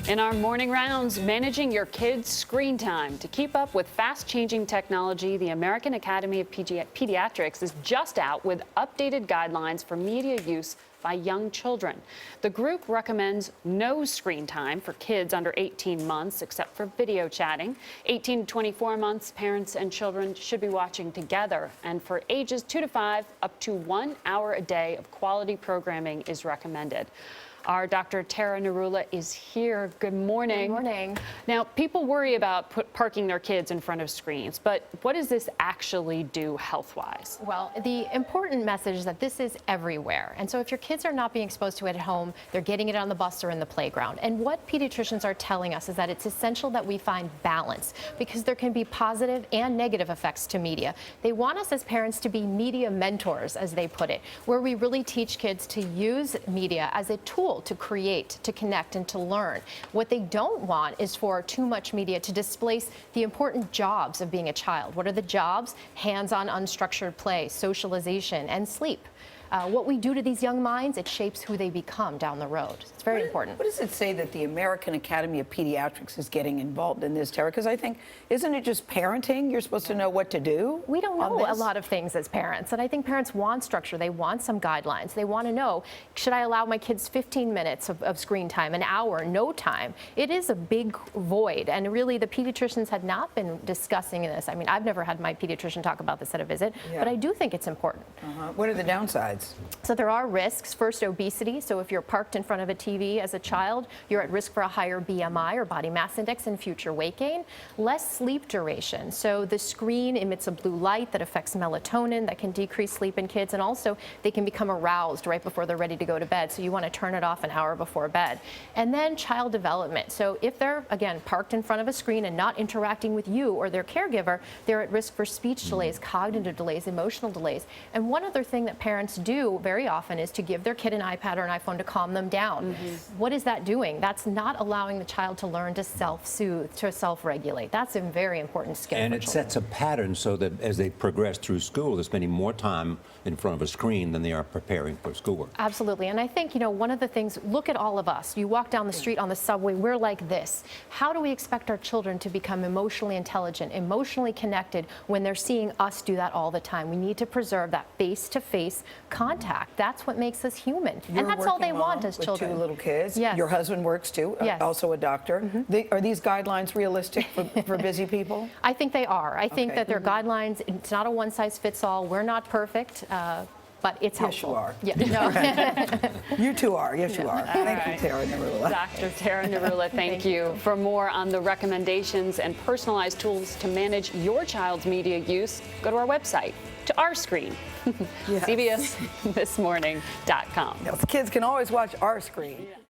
In our morning rounds, managing your kids' screen time. To keep up with fast-changing technology, the American Academy of Pediatrics is just out with updated guidelines for media use by young children. The group recommends no screen time for kids under 18 months, except for video chatting. 18 to 24 months, parents and children should be watching together. And for ages 2 to 5, up to 1 hour a day of quality programming is recommended. Our Dr. Tara Narula is here. Good morning. Good morning. Now, people worry about parking their kids in front of screens, but what does this actually do health-wise? Well, the important message is that this is everywhere. And so if your kids are not being exposed to it at home, they're getting it on the bus or in the playground. And what pediatricians are telling us is that it's essential that we find balance, because there can be positive and negative effects to media. They want us as parents to be media mentors, as they put it, where we really teach kids to use media as a tool to create, to connect, and to learn. What they don't want is for too much media to displace the important jobs of being a child. What are the jobs? Hands-on unstructured play, socialization, and sleep. What we do to these young minds, it shapes who they become down the road. It's very important. What does it say that the American Academy of Pediatrics is getting involved in this, Tara? Because I think, isn't it just parenting? You're supposed to know what to do? We don't know a lot of things as parents, and I think parents want structure. They want some guidelines. They want to know, should I allow my kids 15 minutes of screen time, an hour, no time? It is a big void, and really the pediatricians had not been discussing this. I mean, I've never had my pediatrician talk about this at a visit, but I do think it's important. What are the downsides? So there are risks. First, obesity. So if you're parked in front of a TV as a child, you're at risk for a higher BMI or body mass index and future weight gain. Less sleep duration. So the screen emits a blue light that affects melatonin that can decrease sleep in kids, and also they can become aroused right before they're ready to go to bed. So you want to turn it off an hour before bed. And then child development. So if they're, again, parked in front of a screen and not interacting with you or their caregiver, they're at risk for speech delays, cognitive delays, emotional delays. And one other thing that parents do very often is to give their kid an iPad or an iPhone to calm them down. What is that doing? That's not allowing the child to learn to self-soothe, to self-regulate. That's a very important skill. And it sets a pattern so that as they progress through school, they're spending more time in front of a screen than they are preparing for schoolwork. Absolutely. And I think, you know, one of the things, look at all of us. You walk down the street on the subway, we're like this. How do we expect our children to become emotionally intelligent, emotionally connected when they're seeing us do that all the time? We need to preserve that face-to-face contact. That's what makes us human. You're and that's all they want as children. With 2 little kids. Yes. Your husband works too, yes. Also a doctor. Are these guidelines realistic for busy people? I think they are. I think that they're guidelines. It's not a one-size-fits-all. We're not perfect. But it's helpful. Yes, you are. Yeah, no. You two are. Yes, you are. Thank you, Tara Narula. Dr. Tara Narula, thank you. For more on the recommendations and personalized tools to manage your child's media use, go to our website, to our screen, CBS ThisMorning.com. Kids can always watch our screen.